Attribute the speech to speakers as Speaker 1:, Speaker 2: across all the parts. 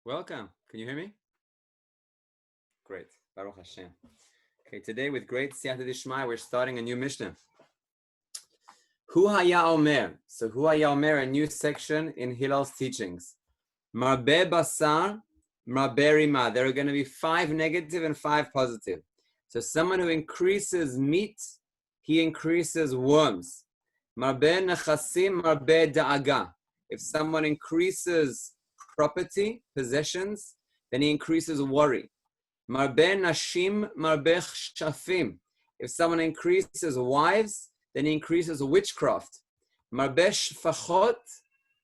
Speaker 1: Welcome. Can you hear me? Great. Baruch Hashem. Okay, today with great Siyata Dishmai, we're starting a new Mishnah. Hu Haya Omer. So Hu Haya Omer, a new section in Hilal's teachings. Marbe Basar, Marbe Rima. There are going to be 5 negative and 5 positive. So someone who increases meat, he increases worms. Marbe Nechasim, Marbe Da'aga. If someone increases property, possessions, then he increases worry. Marbe nashim, marbe shafim. If someone increases wives, then he increases witchcraft. Marbe shfachot.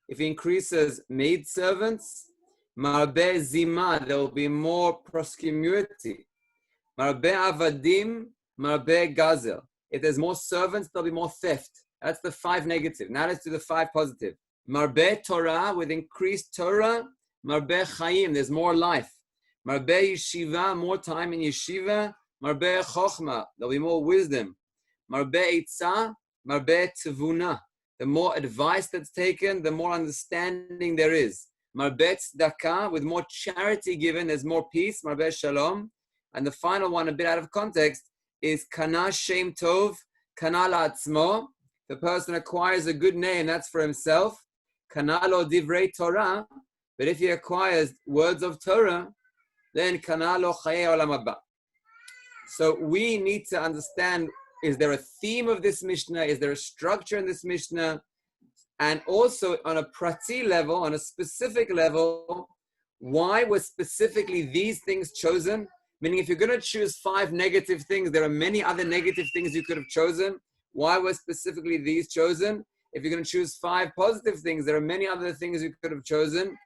Speaker 1: If he increases maidservants. Marbe zima. There will be more promiscuity. Marbe avadim, marbe gazel. If there's more servants, there'll be more theft. That's the 5 negative. Now let's do the 5 positive. Marbe Torah, with increased Torah. Marbe Chaim, there's more life. Marbe Yeshiva, more time in Yeshiva. Marbe Chochma, there'll be more wisdom. Marbe Eitzah, Marbe Tevuna. The more advice that's taken, the more understanding there is. Marbe Tzedakah, with more charity given, there's more peace. Marbe Shalom. And the final one, a bit out of context, is Kana Shem Tov, Kana La'atzmo. The person acquires a good name, that's for himself. Kana lo divrei Torah, but if he acquires words of Torah, then kana lo chayei olam haba. So we need to understand, is there a theme of this Mishnah? Is there a structure in this Mishnah? And also on a prati level, on a specific level, why were specifically these things chosen? Meaning if you're going to choose 5 negative things, there are many other negative things you could have chosen. Why were specifically these chosen? If you're going to choose 5 positive things, there are many other things you could have chosen.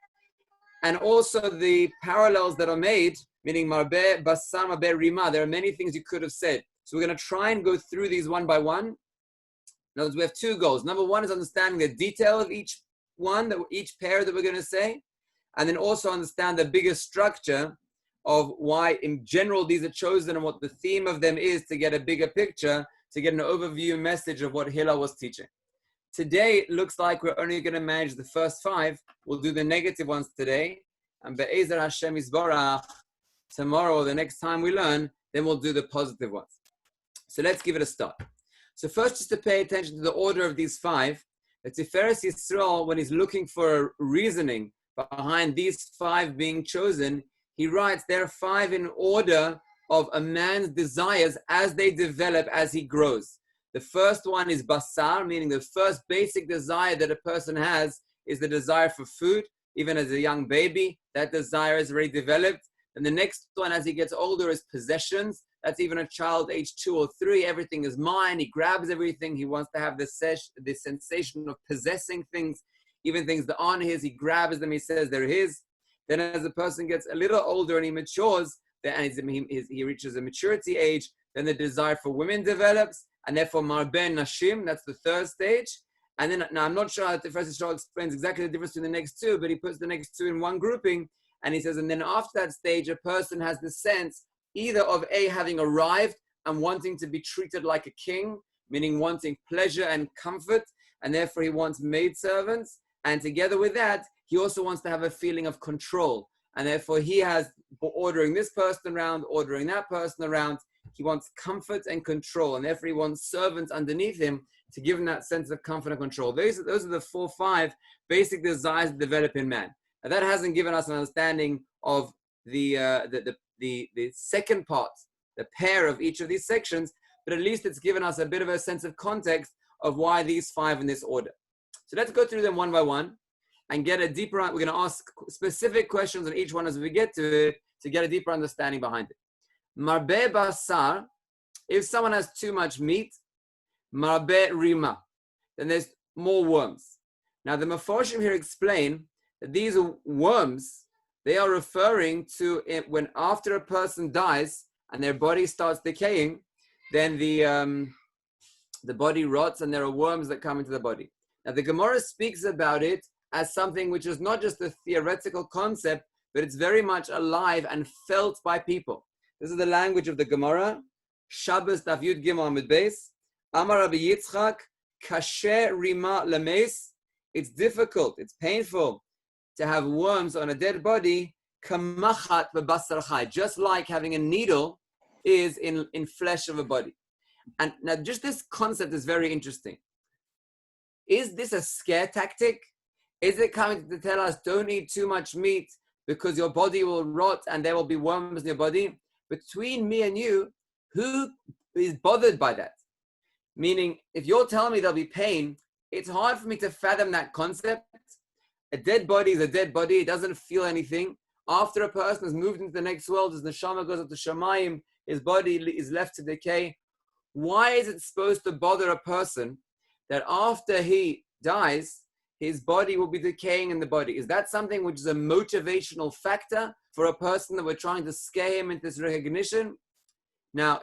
Speaker 1: And also the parallels that are made, meaning Marbe, Basar, Marbe, Rima, there are many things you could have said. So we're going to try and go through these one by one. In other words, we have 2 goals. Number 1 is understanding the detail of each one, each pair that we're going to say. And then also understand the bigger structure of why in general these are chosen and what the theme of them is, to get a bigger picture, to get an overview message of what Hillel was teaching. Today, it looks like we're only going to manage the first 5. We'll do the negative ones today. And Be'ezer Hashem Yisborach, tomorrow, the next time we learn, then we'll do the positive ones. So let's give it a start. So first, just to pay attention to the order of these 5, the Tiferes Yisrael, when he's looking for reasoning behind these 5 being chosen, he writes there are 5 in order of a man's desires as they develop, as he grows. The first one is basar, meaning the first basic desire that a person has is the desire for food. Even as a young baby, that desire is already developed. And the next one, as he gets older, is possessions. That's even a child age 2 or 3. Everything is mine. He grabs everything. He wants to have the sensation of possessing things. Even things that aren't his, he grabs them. He says they're his. Then as a person gets a little older and he matures, and he reaches a maturity age, then the desire for women develops. And therefore, Marbe Nashim, that's the 3rd stage. And then, now I'm not sure how the Tiferes Yisrael explains exactly the difference between the next 2, but he puts the next 2 in one grouping. And he says, and then after that stage, a person has the sense either of having arrived and wanting to be treated like a king, meaning wanting pleasure and comfort. And therefore, he wants maidservants. And together with that, he also wants to have a feeling of control. And therefore, he has ordering this person around, ordering that person around. He wants comfort and control, and therefore he wants servants underneath him to give him that sense of comfort and control. Those are the 4 or 5 basic desires that develop in man. Now that hasn't given us an understanding of the second part, the pair of each of these sections, but at least it's given us a bit of a sense of context of why these 5 in this order. So let's go through them one by one and get a deeper. We're going to ask specific questions on each one as we get to it to get a deeper understanding behind it. Marbe basar, if someone has too much meat, marbe rima, then there's more worms. Now the Meforshim here explain that these worms, they are referring to it when after a person dies and their body starts decaying, then the body rots and there are worms that come into the body. Now the Gemara speaks about it as something which is not just a theoretical concept, but it's very much alive and felt by people. This is the language of the Gemara. Shabbos Daf Yud Gimel Amud Beis. Amar Rabbi Yitzchak, Kasher Rima Lemes. It's difficult, it's painful to have worms on a dead body. kamachat b'basar chai, just like having a needle is in flesh of a body. And now just this concept is very interesting. Is this a scare tactic? Is it coming to tell us don't eat too much meat because your body will rot and there will be worms in your body? Between me and you, who is bothered by that? Meaning, if you're telling me there'll be pain, it's hard for me to fathom that concept. A dead body is a dead body. It doesn't feel anything. After a person has moved into the next world, as the neshama goes up to Shamayim, his body is left to decay. Why is it supposed to bother a person that after he dies, his body will be decaying in the body? Is that something which is a motivational factor for a person that we're trying to scare him into this recognition? Now,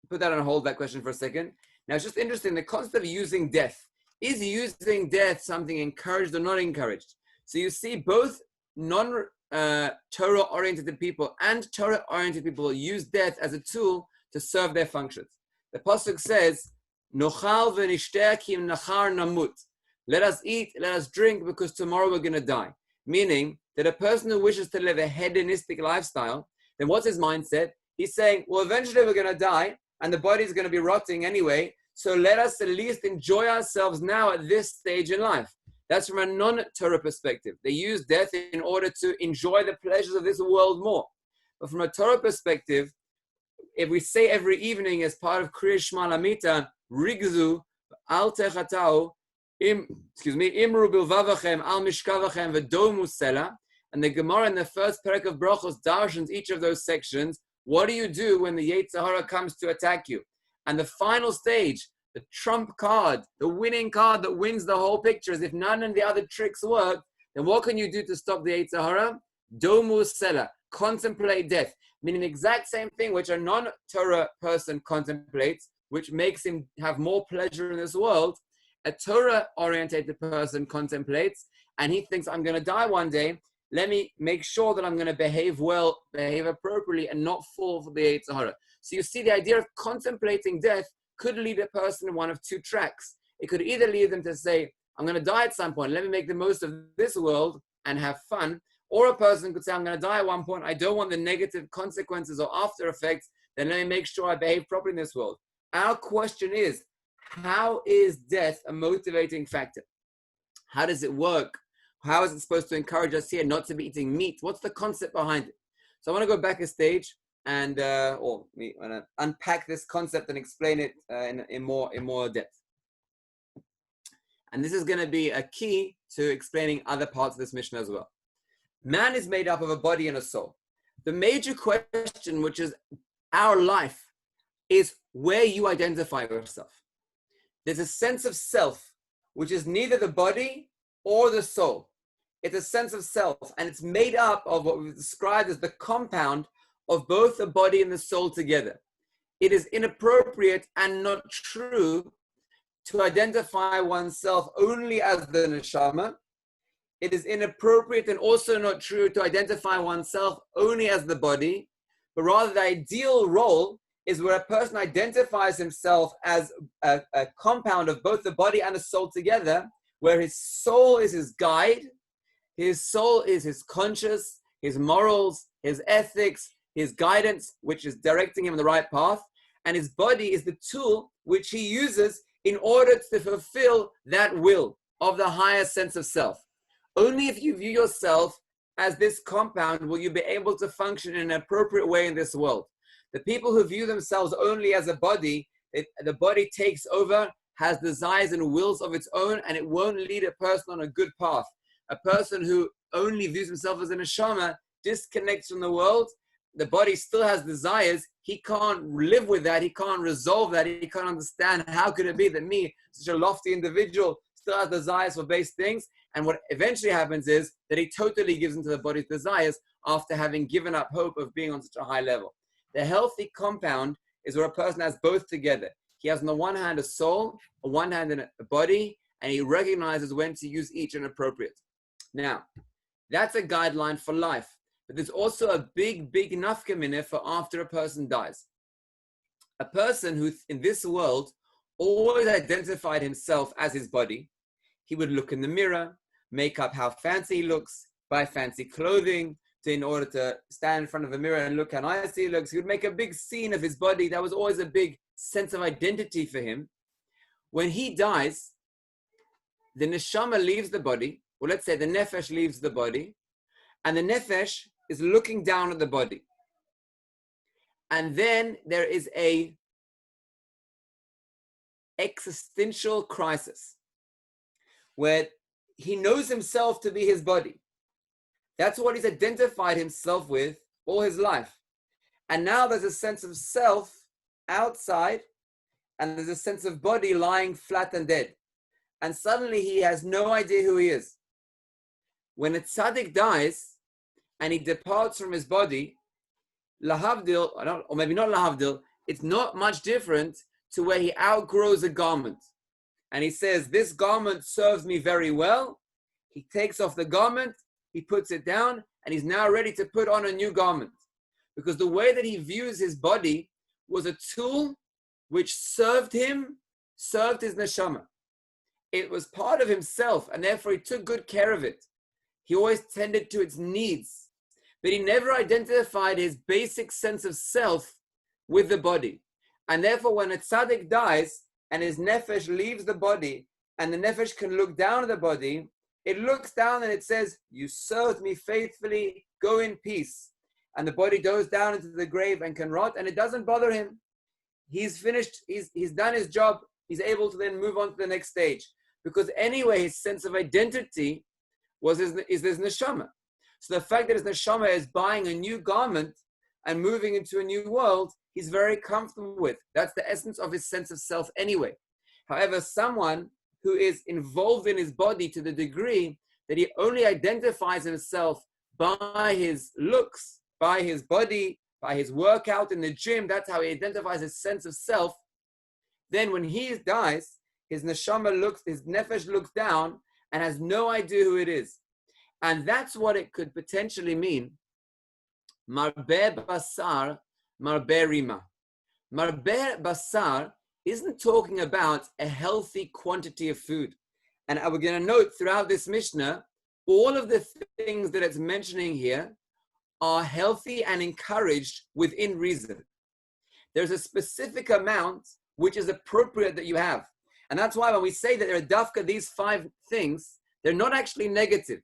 Speaker 1: put that on hold, that question for a second. Now, it's just interesting, the concept of using death. Is using death something encouraged or not encouraged? So you see both Torah-oriented people and Torah-oriented people use death as a tool to serve their functions. The Pasuk says, Nochal v'nishteh ki im nachar namut. Let us eat, let us drink, because tomorrow we're going to die. Meaning that a person who wishes to live a hedonistic lifestyle, then what's his mindset? He's saying, well, eventually we're going to die, and the body's going to be rotting anyway, so let us at least enjoy ourselves now at this stage in life. That's from a non-Torah perspective. They use death in order to enjoy the pleasures of this world more. But from a Torah perspective, if we say every evening as part of Kriya Shema Lamita, Rigzu, Al Techatau, Imru Bilvavachem, Al Mishkavachem, V'domu Sela, and the Gemara in the first Perek of Brachos darshans each of those sections. What do you do when the Yetzer Hara comes to attack you? And the final stage, the trump card, the winning card that wins the whole picture, is if none of the other tricks work, then what can you do to stop the Yetzer Hara? Domu Sela, contemplate death. Meaning the exact same thing which a non-Torah person contemplates, which makes him have more pleasure in this world, a Torah-orientated person contemplates, and he thinks, I'm going to die one day. Let me make sure that I'm going to behave well, behave appropriately, and not fall for the Yetzer Hara. So you see, the idea of contemplating death could lead a person in one of two tracks. It could either lead them to say, I'm going to die at some point. Let me make the most of this world and have fun. Or a person could say, I'm going to die at one point. I don't want the negative consequences or after effects. Then let me make sure I behave properly in this world. Our question is, how is death a motivating factor? How does it work? How is it supposed to encourage us here not to be eating meat? What's the concept behind it? So I want to go back a stage and unpack this concept and explain it in more depth. And this is going to be a key to explaining other parts of this mission as well. Man is made up of a body and a soul. The major question, which is our life, is where you identify yourself. There's a sense of self, which is neither the body or the soul. It's a sense of self, and it's made up of what we've described as the compound of both the body and the soul together. It is inappropriate and not true to identify oneself only as the neshama. It is inappropriate and also not true to identify oneself only as the body, but rather the ideal role is where a person identifies himself as a compound of both the body and the soul together, where his soul is his guide, his soul is his conscience, his morals, his ethics, his guidance, which is directing him on the right path, and his body is the tool which he uses in order to fulfill that will of the higher sense of self. Only if you view yourself as this compound will you be able to function in an appropriate way in this world. The people who view themselves only as a body, the body takes over, has desires and wills of its own, and it won't lead a person on a good path. A person who only views himself as a neshama disconnects from the world. The body still has desires. He can't live with that. He can't resolve that. He can't understand how could it be that me, such a lofty individual, still has desires for base things. And what eventually happens is that he totally gives into the body's desires after having given up hope of being on such a high level. The healthy compound is where a person has both together. He has on the one hand a soul, on one hand a body, and he recognizes when to use each and appropriate. Now, that's a guideline for life. But there's also a big nafkamina for after a person dies. A person who in this world always identified himself as his body, he would look in the mirror, make up how fancy he looks, buy fancy clothing, in order to stand in front of a mirror and look how nice he looks. He would make a big scene of his body. That was always a big sense of identity for him. When he dies, the neshama leaves the body, or let's say the nefesh leaves the body, and the nefesh is looking down at the body. And then there is a existential crisis where he knows himself to be his body. That's what he's identified himself with all his life. And now there's a sense of self outside, and there's a sense of body lying flat and dead. And suddenly he has no idea who he is. When a tzaddik dies and he departs from his body, lahavdil, or maybe not lahavdil, it's not much different to where he outgrows a garment. And he says, this garment serves me very well. He takes off the garment, he puts it down, and he's now ready to put on a new garment. Because the way that he views his body was a tool which served him, served his neshama. It was part of himself, and therefore he took good care of it. He always tended to its needs, but he never identified his basic sense of self with the body. And therefore, when a tzaddik dies and his nefesh leaves the body, and the nefesh can look down at the body, it looks down and it says, you served me faithfully, go in peace. And the body goes down into the grave and can rot, and it doesn't bother him. He's finished, he's done his job, he's able to then move on to the next stage. Because anyway, his sense of identity is his neshama. So the fact that his neshama is buying a new garment and moving into a new world, he's very comfortable with. That's the essence of his sense of self anyway. However, someone who is involved in his body to the degree that he only identifies himself by his looks, by his body, by his workout in the gym, that's how he identifies his sense of self, then when he dies, his nefesh looks down and has no idea who it is. And that's what it could potentially mean. Marbeh basar, marbeh rima. Marbeh basar isn't talking about a healthy quantity of food. And we're going to note throughout this Mishnah, all of the things that it's mentioning here are healthy and encouraged within reason. There's a specific amount which is appropriate that you have. And that's why when we say that there are dafka, these 5 things, they're not actually negative.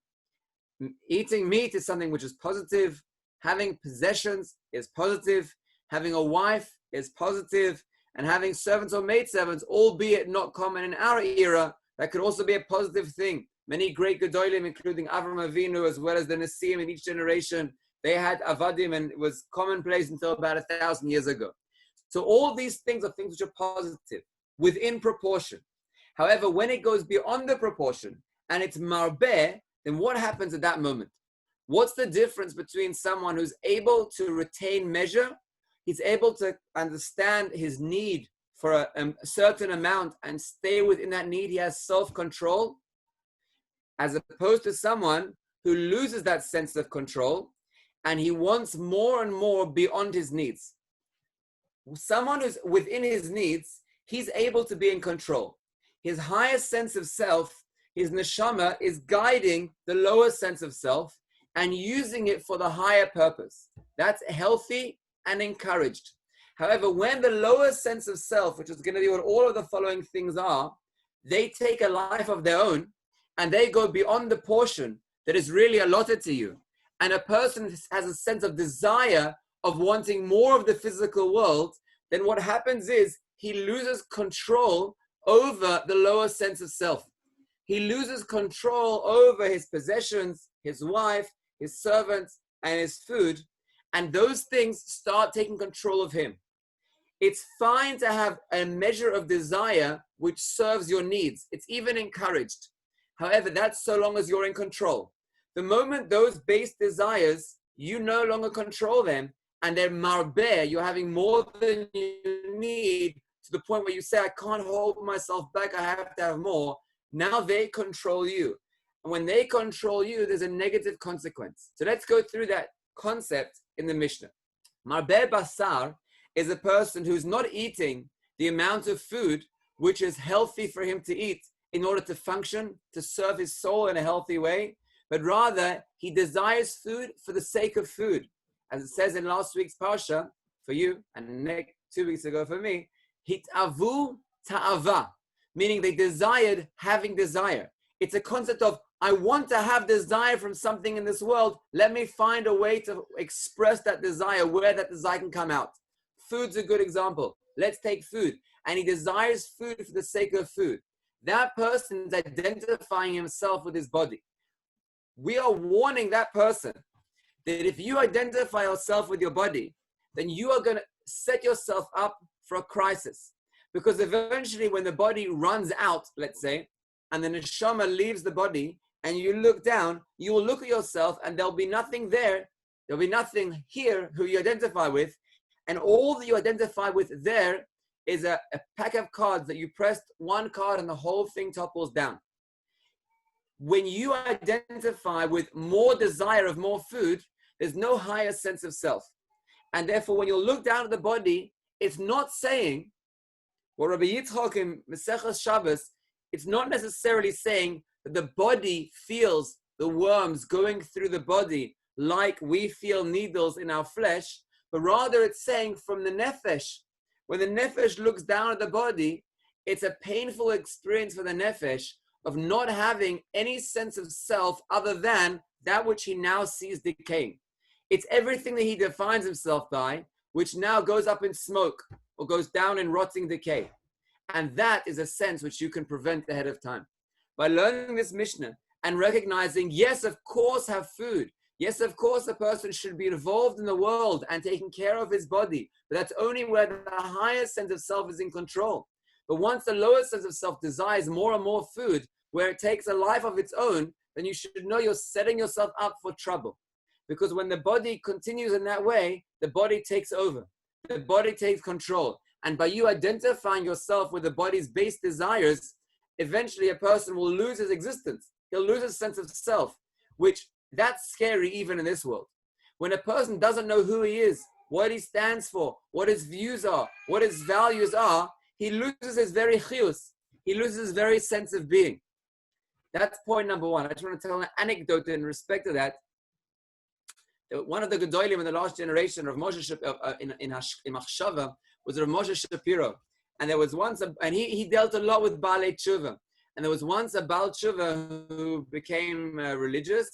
Speaker 1: Eating meat is something which is positive. Having possessions is positive. Having a wife is positive. And having servants or maidservants, albeit not common in our era, that could also be a positive thing. Many great Gedolim, including Avram Avinu, as well as the Nesiim in each generation, they had Avadim, and it was commonplace until about 1,000 years ago. So all these things are things which are positive, within proportion. However, when it goes beyond the proportion and it's marbeh, then what happens at that moment? What's the difference between someone who's able to retain measure, he's able to understand his need for a certain amount and stay within that need, he has self-control, as opposed to someone who loses that sense of control and he wants more and more beyond his needs. Someone who's within his needs, he's able to be in control. His highest sense of self, his neshama, is guiding the lower sense of self and using it for the higher purpose. That's healthy and encouraged. However, when the lower sense of self, which is going to be what all of the following things are, they take a life of their own and they go beyond the portion that is really allotted to you. And a person has a sense of desire of wanting more of the physical world, then what happens is he loses control over the lower sense of self. He loses control over his possessions, his wife, his servants, and his food. And those things start taking control of him. It's fine to have a measure of desire which serves your needs. It's even encouraged. However, that's so long as you're in control. The moment those base desires, you no longer control them, and they're marbeh, you're having more than you need, to the point where you say, I can't hold myself back, I have to have more. Now they control you. And when they control you, there's a negative consequence. So let's go through that concept in the Mishnah. Marbeh basar is a person who's not eating the amount of food which is healthy for him to eat in order to function, to serve his soul in a healthy way, but rather he desires food for the sake of food. As it says in last week's Parsha, for you, and 2 weeks ago for me, hitavu ta'ava, meaning they desired having desire. It's a concept of, I want to have desire from something in this world. Let me find a way to express that desire, where that desire can come out. Food's a good example. Let's take food. And he desires food for the sake of food. That person is identifying himself with his body. We are warning that person that if you identify yourself with your body, then you are going to set yourself up for a crisis. Because eventually when the body runs out, let's say, and the neshama leaves the body, and you look down, you will look at yourself and there'll be nothing there. There'll be nothing here who you identify with. And all that you identify with there is a pack of cards that you pressed one card and the whole thing topples down. When you identify with more desire of more food, there's no higher sense of self. And therefore, when you look down at the body, it's not saying, what Rabbi Yitzchok in Maseches Shabbos, it's not necessarily saying that the body feels the worms going through the body like we feel needles in our flesh, but rather it's saying from the nefesh. When the nefesh looks down at the body, it's a painful experience for the nefesh of not having any sense of self other than that which he now sees decaying. It's everything that he defines himself by, which now goes up in smoke or goes down in rotting decay. And that is a sense which you can prevent ahead of time. By learning this Mishnah and recognizing, yes, of course, have food. Yes, of course, a person should be involved in the world and taking care of his body. But that's only where the highest sense of self is in control. But once the lowest sense of self desires more and more food, where it takes a life of its own, then you should know you're setting yourself up for trouble. Because when the body continues in that way, the body takes over. The body takes control. And by you identifying yourself with the body's base desires, eventually a person will lose his existence. He'll lose his sense of self, which that's scary even in this world. When a person doesn't know who he is, what he stands for, what his views are, what his values are, he loses his very chiyus. He loses his very sense of being. That's point number one. I just want to tell an anecdote in respect to that. One of the Gedolim in the last generation of Moshe in Machshava was Rav Moshe Shapiro. And there was once, and he dealt a lot with Baalei Tshuva. And there was once a Baal Tshuva who became religious,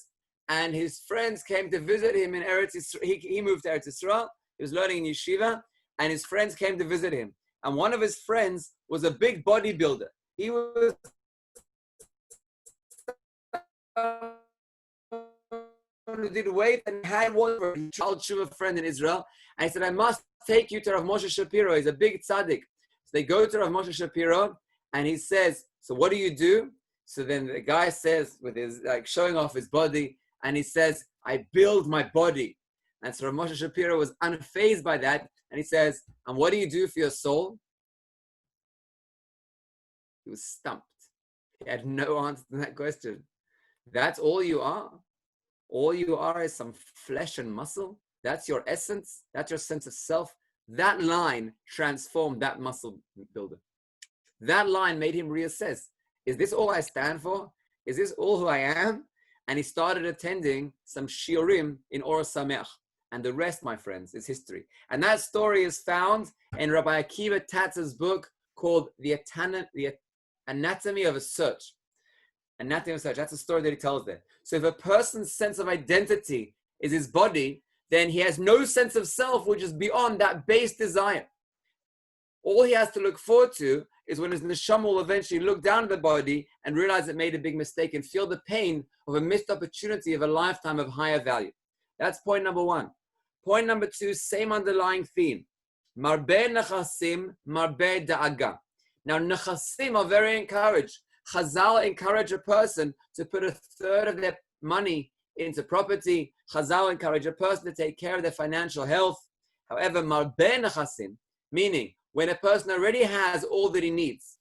Speaker 1: and his friends came to visit him in Eretz Yisrael. He moved to Eretz Yisrael. He was learning in yeshiva, and his friends came to visit him. And one of his friends was a big bodybuilder. He was who did weight and had one for a child Tshuva friend in Israel. And he said, I must take you to Rav Moshe Shapiro. He's a big tzaddik. So they go to Rav Moshe Shapiro, and he says, so what do you do? So then the guy says, with his showing off his body, and he says, I build my body. And so Rav Moshe Shapiro was unfazed by that, and he says, and what do you do for your soul? He was stumped. He had no answer to that question. That's all you are? All you are is some flesh and muscle? That's your essence? That's your sense of self? That line transformed that muscle builder. That line made him reassess. Is this all I stand for? Is this all who I am? And he started attending some shiurim in Or Sameach. And the rest, my friends, is history. And that story is found in Rabbi Akiva Tatz's book called The Anatomy of a Search. Anatomy of a Search. That's a story that he tells there. So if a person's sense of identity is his body, then he has no sense of self which is beyond that base desire. All he has to look forward to is when his neshama will eventually look down at the body and realize it made a big mistake and feel the pain of a missed opportunity of a lifetime of higher value. That's point number one. Point number two, same underlying theme. Marbe nechasim, marbe da'aga. Now, nechasim are very encouraged. Chazal encourage a person to put a third of their money into property. Chazal encourage a person to take care of their financial health. However, marbe nechasim, meaning when a person already has all that he needs,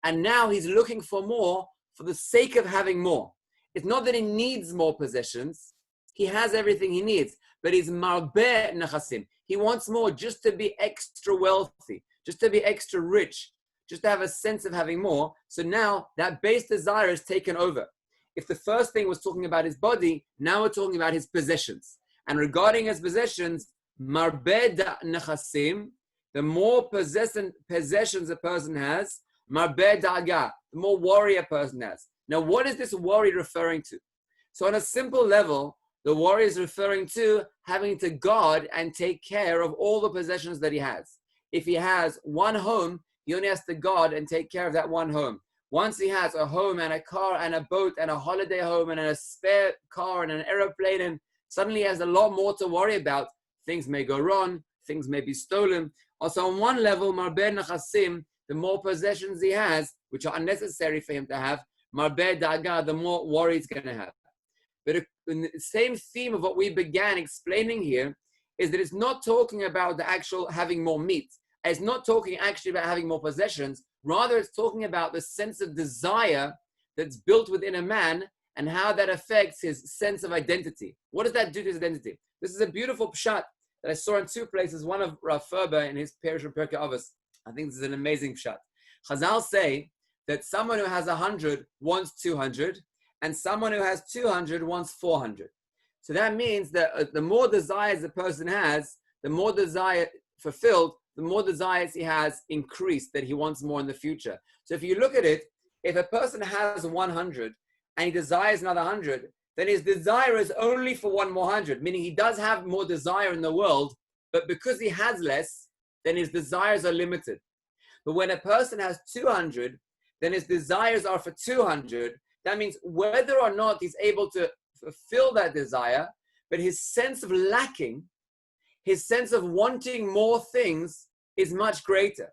Speaker 1: and now he's looking for more for the sake of having more. It's not that he needs more possessions. He has everything he needs, but he's marbe nechasim. He wants more just to be extra wealthy, just to be extra rich, just to have a sense of having more. So now that base desire is taken over. if the first thing was talking about his body, now we're talking about his possessions. And regarding his possessions, marbeh nechasim, the more possessions a person has, marbeh da'aga, the more worry a person has. Now, what is this worry referring to? So on a simple level, the worry is referring to having to guard and take care of all the possessions that he has. If he has one home, he only has to guard and take care of that one home. Once he has a home and a car and a boat and a holiday home and a spare car and an aeroplane, and suddenly he has a lot more to worry about. Things may go wrong, things may be stolen. Also on one level, marbeh nechasim, the more possessions he has, which are unnecessary for him to have, marbeh da'aga, the more worry he's going to have. But in the same theme of what we began explaining here is that it's not talking about the actual having more meat. It's not talking actually about having more possessions. Rather, it's talking about the sense of desire that's built within a man and how that affects his sense of identity. What does that do to his identity? This is a beautiful pshat that I saw in two places. One of Rav Ferber in his Parish of Pirkei Avos. I think this is an amazing pshat. Chazal say that someone who has 100 wants 200, and someone who has 200 wants 400. So that means that the more desires a person has, the more desire fulfilled, the more desires he has increased, that he wants more in the future. So if you look at it, if a person has 100 and he desires another 100, then his desire is only for one more 100, meaning he does have more desire in the world, but because he has less, then his desires are limited. But when a person has 200, then his desires are for 200. That means whether or not he's able to fulfill that desire, but his sense of lacking, his sense of wanting more things is much greater,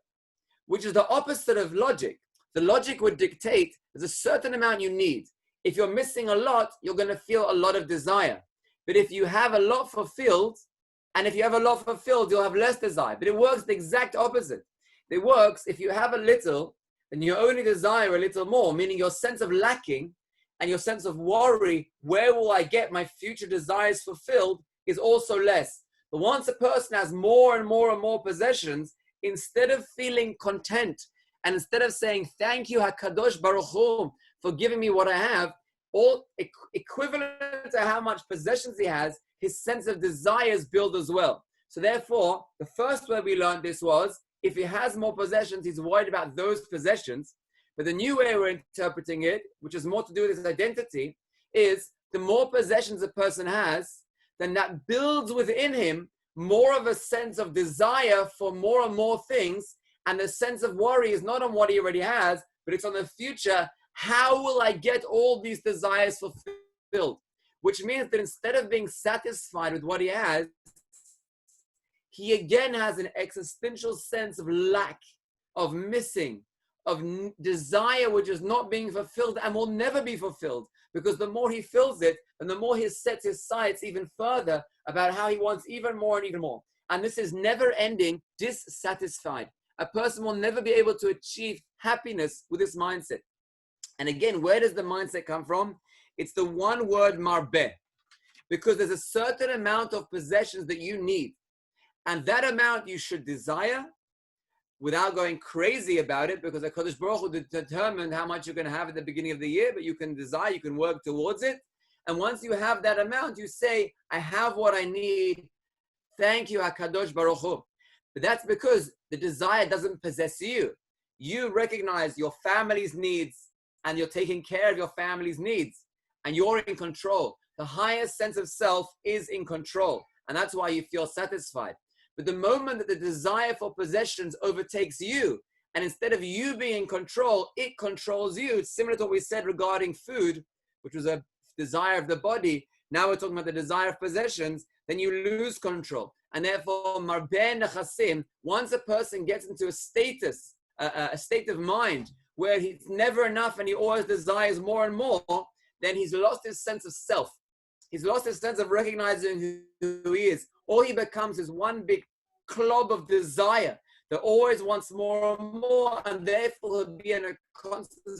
Speaker 1: which is the opposite of logic. The logic would dictate there's a certain amount you need. If you're missing a lot, you're going to feel a lot of desire. But if you have a lot fulfilled, and if you have a lot fulfilled, you'll have less desire. But it works the exact opposite. It works if you have a little, and you only desire a little more, meaning your sense of lacking and your sense of worry, where will I get my future desires fulfilled, is also less. But once a person has more and more and more possessions, instead of feeling content, and instead of saying, thank you, HaKadosh Baruch Hu, for giving me what I have, all equivalent to how much possessions he has, his sense of desires build as well. So therefore, the first way we learned this was, if he has more possessions, he's worried about those possessions. But the new way we're interpreting it, which is more to do with his identity, is the more possessions a person has, then that builds within him more of a sense of desire for more and more things. And the sense of worry is not on what he already has, but it's on the future. How will I get all these desires fulfilled? Which means that instead of being satisfied with what he has, he again has an existential sense of lack, of missing, of desire which is not being fulfilled and will never be fulfilled. Because the more he fills it, and the more he sets his sights even further about how he wants even more and even more. And this is never ending, dissatisfied. A person will never be able to achieve happiness with this mindset. And again, where does the mindset come from? It's the one word marbeh. Because there's a certain amount of possessions that you need. And that amount you should desire without going crazy about it, because HaKadosh Baruch Hu determined how much you're going to have at the beginning of the year, but you can desire, you can work towards it. And once you have that amount, you say, I have what I need. Thank you, HaKadosh Baruch Hu. But that's because the desire doesn't possess you. You recognize your family's needs and you're taking care of your family's needs and you're in control. The highest sense of self is in control. And that's why you feel satisfied. But the moment that the desire for possessions overtakes you, and instead of you being in control, it controls you. It's similar to what we said regarding food, which was a desire of the body. Now we're talking about the desire of possessions, then you lose control. And therefore, marbeh nechasim, once a person gets into a state of mind where he's never enough and he always desires more and more, then he's lost his sense of self. He's lost his sense of recognizing who he is. All he becomes is one big club of desire that always wants more and more, and therefore he'll be in a constant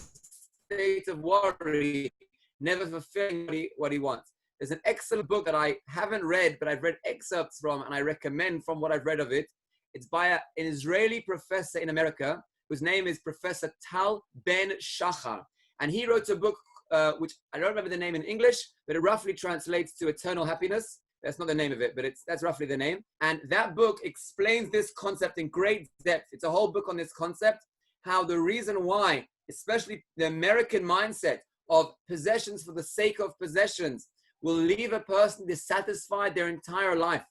Speaker 1: state of worry, never fulfilling what he wants. There's an excellent book that I haven't read, but I've read excerpts from, and I recommend from what I've read of it. It's by an Israeli professor in America, whose name is Professor Tal Ben Shachar. And he wrote a book which I don't remember the name in English, but it roughly translates to eternal happiness. That's not the name of it, but that's roughly the name. And that book explains this concept in great depth. It's a whole book on this concept, how the reason why, especially the American mindset of possessions for the sake of possessions, will leave a person dissatisfied their entire life.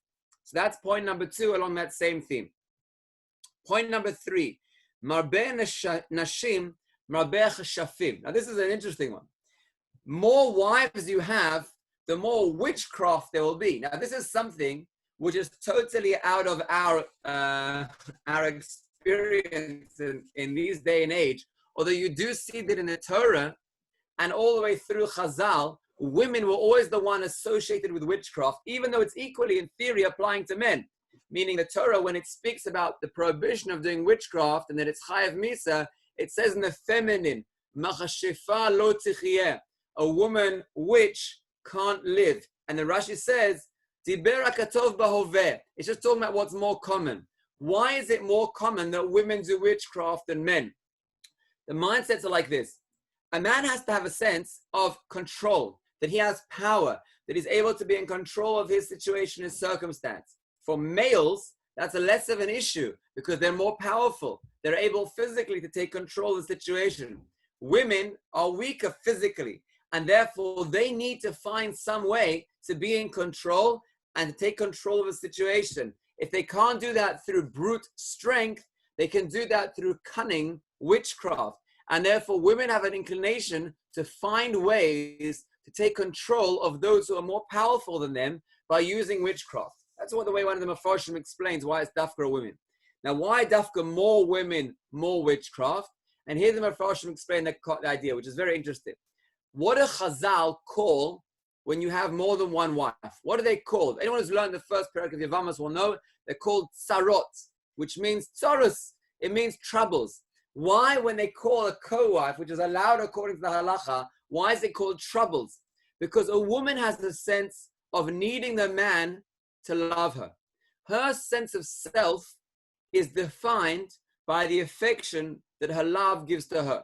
Speaker 1: So that's point number 2 along that same theme. Point number 3, Marbeh Nashim, Marbeh Shafim. Now this is an interesting one. More wives you have, the more witchcraft there will be. Now this is something which is totally out of our experience in these day and age. Although you do see that in the Torah and all the way through Chazal, women were always the one associated with witchcraft, even though it's equally in theory applying to men. Meaning the Torah, when it speaks about the prohibition of doing witchcraft and that it's chayav misa, it says in the feminine, machashefa lo tichiyeh, a woman witch can't live. And the Rashi says, diber hakatov bahoveh. It's just talking about what's more common. Why is it more common that women do witchcraft than men? The mindsets are like this. A man has to have a sense of control, that he has power, that he's able to be in control of his situation, his circumstance. For males, that's a less of an issue because they're more powerful. They're able physically to take control of the situation. Women are weaker physically, and therefore they need to find some way to be in control and to take control of a situation. If they can't do that through brute strength, they can do that through cunning witchcraft. And therefore women have an inclination to find ways to take control of those who are more powerful than them by using witchcraft. That's what the way one of the Mefarshim explains why it's dafka women. Now, why dafka more women, more witchcraft? And here the Mefarshim explain the idea, which is very interesting. What do Chazal call when you have more than one wife? What do they call? Anyone who's learned the first Pirkei of Yevamos will know they're called tsarot, which means tsaros. It means troubles. Why, when they call a co-wife, which is allowed according to the halacha, why is it called troubles? Because a woman has the sense of needing the man to love her. Her sense of self is defined by the affection that her love gives to her.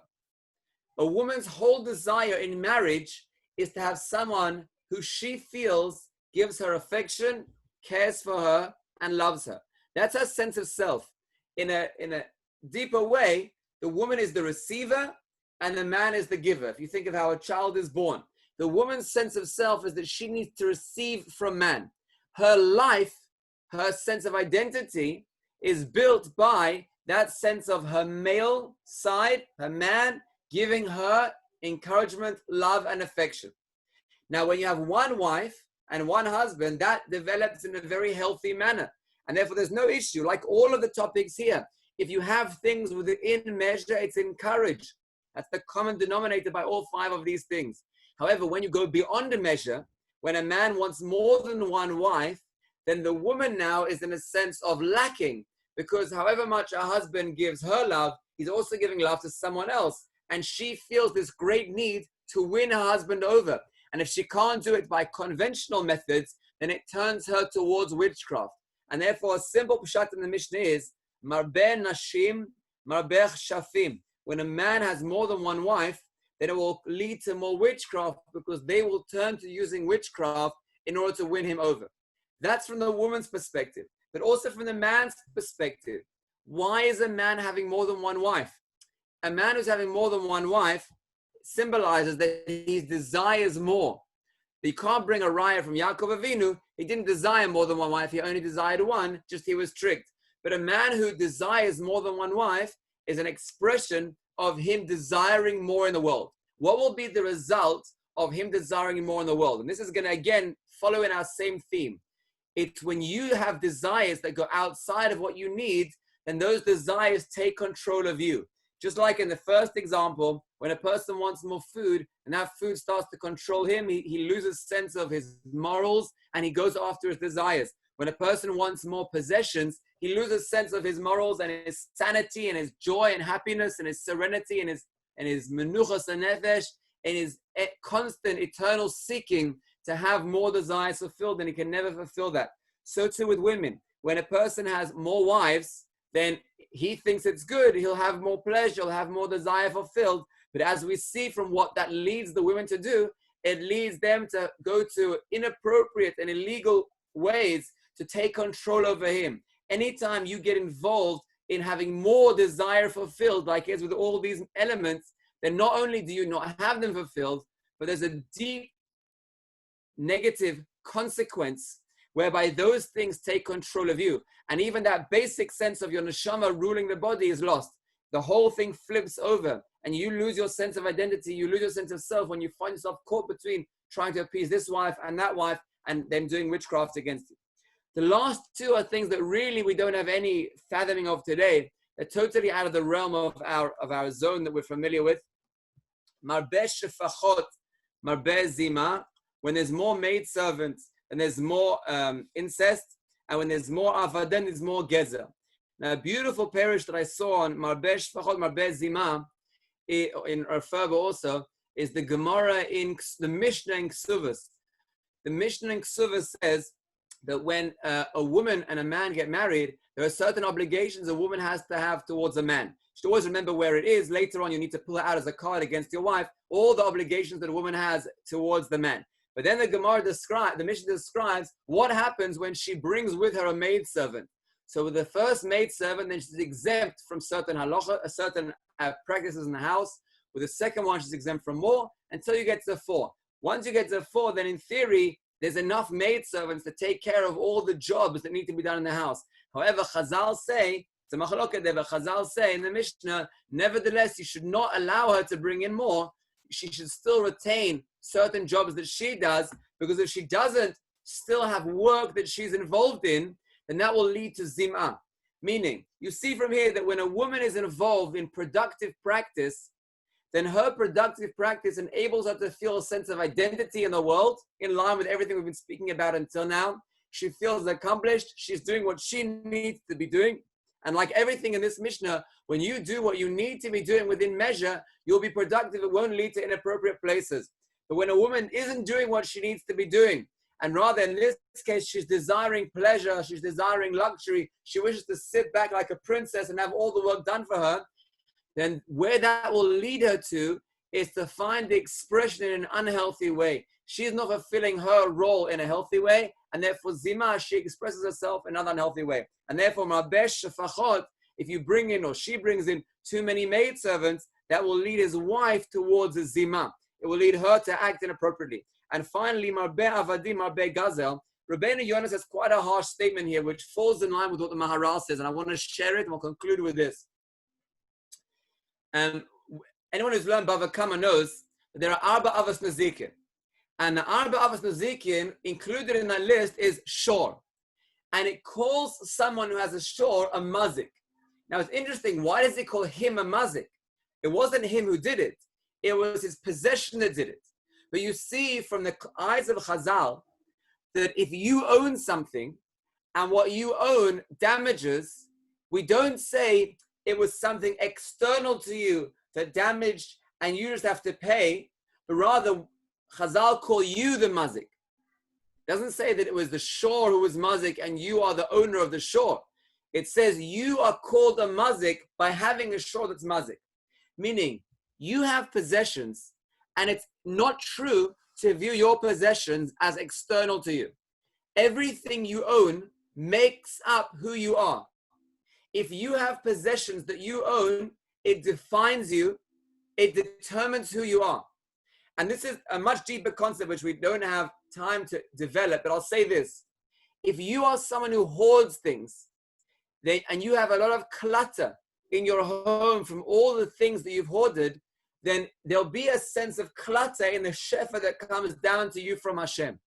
Speaker 1: A woman's whole desire in marriage is to have someone who she feels gives her affection, cares for her, and loves her. That's her sense of self. In a deeper way, the woman is the receiver and the man is the giver. If you think of how a child is born, the woman's sense of self is that she needs to receive from man. Her life, her sense of identity is built by that sense of her male side, her man, giving her encouragement, love, and affection. Now, when you have one wife and one husband, that develops in a very healthy manner. And therefore, there's no issue. Like all of the topics here, if you have things within measure, it's encouraged. That's the common denominator by all 5 of these things. However, when you go beyond a measure, when a man wants more than one wife, then the woman now is in a sense of lacking, because however much a husband gives her love, he's also giving love to someone else. And she feels this great need to win her husband over. And if she can't do it by conventional methods, then it turns her towards witchcraft. And therefore, a simple pshat in the Mishnah is, Marbeh Nashim, Marbeh Shafim. When a man has more than one wife, then it will lead to more witchcraft because they will turn to using witchcraft in order to win him over. That's from the woman's perspective, but also from the man's perspective. Why is a man having more than one wife? A man who's having more than one wife symbolizes that he desires more. You can't bring a raya from Yaakov Avinu. He didn't desire more than one wife. He only desired one, just he was tricked. But a man who desires more than one wife is an expression of him desiring more in the world. What will be the result of him desiring more in the world? And this is going to, again, follow in our same theme. It's when you have desires that go outside of what you need, then those desires take control of you. Just like in the first example, when a person wants more food and that food starts to control him, he loses sense of his morals and he goes after his desires. When a person wants more possessions, he loses sense of his morals and his sanity and his joy and happiness and his serenity and his menuchas nefesh and his constant eternal seeking to have more desires fulfilled, and he can never fulfill that. So too with women. When a person has more wives, then he thinks it's good. He'll have more pleasure. He'll have more desire fulfilled. But as we see from what that leads the women to do, it leads them to go to inappropriate and illegal ways to take control over him. Anytime you get involved in having more desire fulfilled, like is with all these elements, then not only do you not have them fulfilled, but there's a deep negative consequence whereby those things take control of you. And even that basic sense of your neshama ruling the body is lost. The whole thing flips over and you lose your sense of identity, you lose your sense of self when you find yourself caught between trying to appease this wife and that wife and them doing witchcraft against you. The last two are things that really we don't have any fathoming of today. They're totally out of the realm of our zone that we're familiar with. Marbeh shefachot, marbeh zima, when there's more maidservants and there's more incest, and when there's more avad, then there's more gezer. Now, a beautiful parish that I saw on marbeh shefachot, marbeh zima, in Erfurba also, is the Gemara in the Mishnah in Ksuvas. The Mishnah in Ksuvas says that when a woman and a man get married, there are certain obligations a woman has to have towards a man. You should always remember where it is. Later on, you need to pull it out as a card against your wife, all the obligations that a woman has towards the man. But then the Gemara the Mishnah describes what happens when she brings with her a maidservant. So with the first maidservant, then she's exempt from certain halacha, certain practices in the house. With the second one, she's exempt from more until you get to 4. Once you get to 4, then in theory, there's enough maidservants to take care of all the jobs that need to be done in the house. However, Chazal say, it's a machloket there, but Chazal say in the Mishnah, nevertheless, you should not allow her to bring in more. She should still retain certain jobs that she does, because if she doesn't still have work that she's involved in, then that will lead to zim'ah. Meaning, you see from here that when a woman is involved in productive practice, then her productive practice enables her to feel a sense of identity in the world, in line with everything we've been speaking about until now. She feels accomplished. She's doing what she needs to be doing. And like everything in this Mishnah, when you do what you need to be doing within measure, you'll be productive. It won't lead to inappropriate places. But when a woman isn't doing what she needs to be doing, and rather in this case, she's desiring pleasure, she's desiring luxury, she wishes to sit back like a princess and have all the work done for her, then where that will lead her to is to find the expression in an unhealthy way. She is not fulfilling her role in a healthy way, and therefore zima, she expresses herself in an unhealthy way. And therefore, marbeh shefachot, if you bring in or she brings in too many maidservants, that will lead his wife towards a zima. It will lead her to act inappropriately. And finally, marbeh avadim, marbeh gazel. Rabbeinu Yonas has quite a harsh statement here, which falls in line with what the Maharal says, and I want to share it, and we'll conclude with this. Anyone who's learned Bava Kama knows that there are Arba Avos Nazikin. And the Arba Avos Nazikin included in that list is shor. And it calls someone who has a shor a mazik. Now it's interesting, why does it call him a mazik? It wasn't him who did it. It was his possession that did it. But you see from the eyes of Chazal that if you own something and what you own damages, we don't say it was something external to you that damaged and you just have to pay, but rather Chazal call you the mazik. It doesn't say that it was the shor who was mazik and you are the owner of the shor. It says you are called a mazik by having a shor that's mazik. Meaning, you have possessions and it's not true to view your possessions as external to you. Everything you own makes up who you are. If you have possessions that you own, it defines you, it determines who you are. And this is a much deeper concept which we don't have time to develop, but I'll say this. If you are someone who hoards things, and you have a lot of clutter in your home from all the things that you've hoarded, then there'll be a sense of clutter in the shefa that comes down to you from Hashem.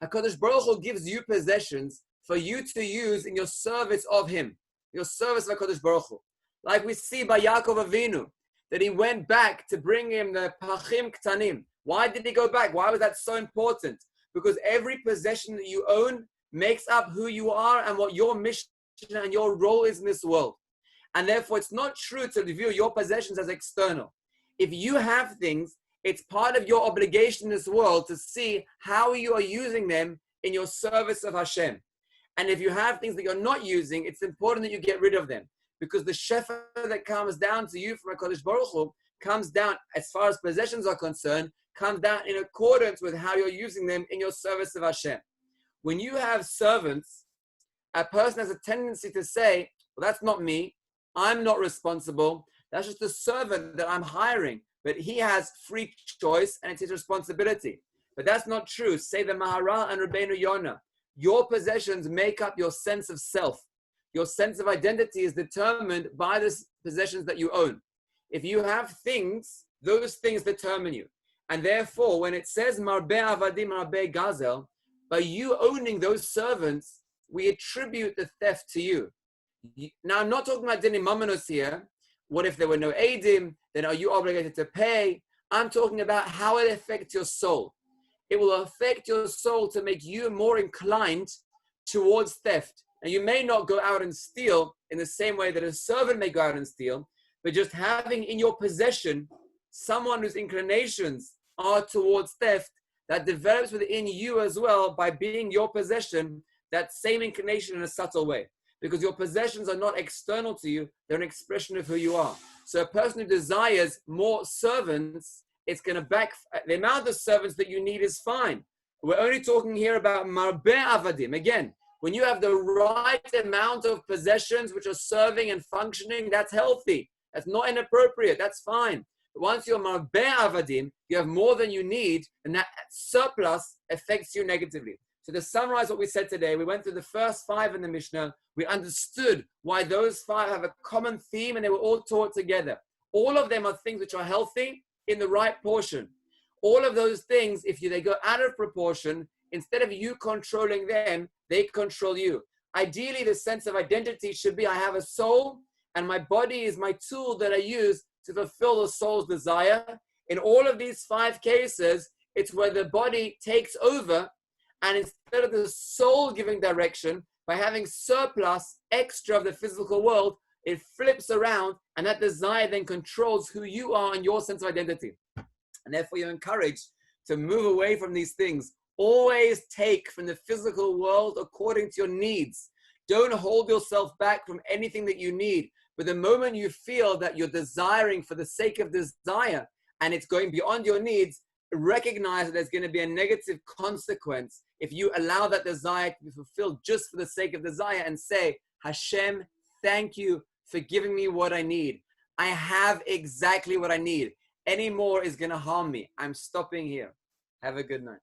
Speaker 1: HaKadosh Baruch Hu gives you possessions for you to use in your service of Him, your service of HaKadosh Baruch Hu. Like we see by Yaakov Avinu, that he went back to bring him the pachim ktanim. Why did he go back? Why was that so important? Because every possession that you own makes up who you are and what your mission and your role is in this world. And therefore, it's not true to view your possessions as external. If you have things, it's part of your obligation in this world to see how you are using them in your service of Hashem. And if you have things that you're not using, it's important that you get rid of them. because the shefa that comes down to you from HaKadosh Baruch Hu comes down, as far as possessions are concerned, comes down in accordance with how you're using them in your service of Hashem. When you have servants, a person has a tendency to say, well, that's not me. I'm not responsible. That's just a servant that I'm hiring. But he has free choice and it's his responsibility. But that's not true. Say the Maharal and Rabbeinu Yonah. Your possessions make up your sense of self. Your sense of identity is determined by the possessions that you own. If you have things, those things determine you. And therefore, when it says Marbe Avadim Marbe Gazel, by you owning those servants, we attribute the theft to you. Now, I'm not talking about dinim mamonos here. What if there were no edim? Then are you obligated to pay? I'm talking about how it affects your soul. It will affect your soul to make you more inclined towards theft. And you may not go out and steal in the same way that a servant may go out and steal, but just having in your possession someone whose inclinations are towards theft, that develops within you as well by being your possession, that same inclination in a subtle way. Because your possessions are not external to you, they're an expression of who you are. So a person who desires more servants, it's going to the amount of servants that you need is fine. We're only talking here about marbe avadim. Again, when you have the right amount of possessions which are serving and functioning, that's healthy. That's not inappropriate. That's fine. But once you're marbe avadim, you have more than you need, and that surplus affects you negatively. So to summarize what we said today, we went through the first 5 in the Mishnah. We understood why those 5 have a common theme and they were all taught together. All of them are things which are healthy in the right portion. All of those things, if they go out of proportion, instead of you controlling them, they control you. Ideally, the sense of identity should be, I have a soul and my body is my tool that I use to fulfill the soul's desire. In all of these 5 cases, it's where the body takes over, and instead of the soul giving direction, by having surplus extra of the physical world, it flips around, and that desire then controls who you are and your sense of identity. And therefore you're encouraged to move away from these things. Always take from the physical world according to your needs. Don't hold yourself back from anything that you need. But the moment you feel that you're desiring for the sake of desire, and it's going beyond your needs, recognize that there's going to be a negative consequence if you allow that desire to be fulfilled just for the sake of desire, and say, Hashem, thank you for giving me what I need. I have exactly what I need. Any more is going to harm me. I'm stopping here. Have a good night.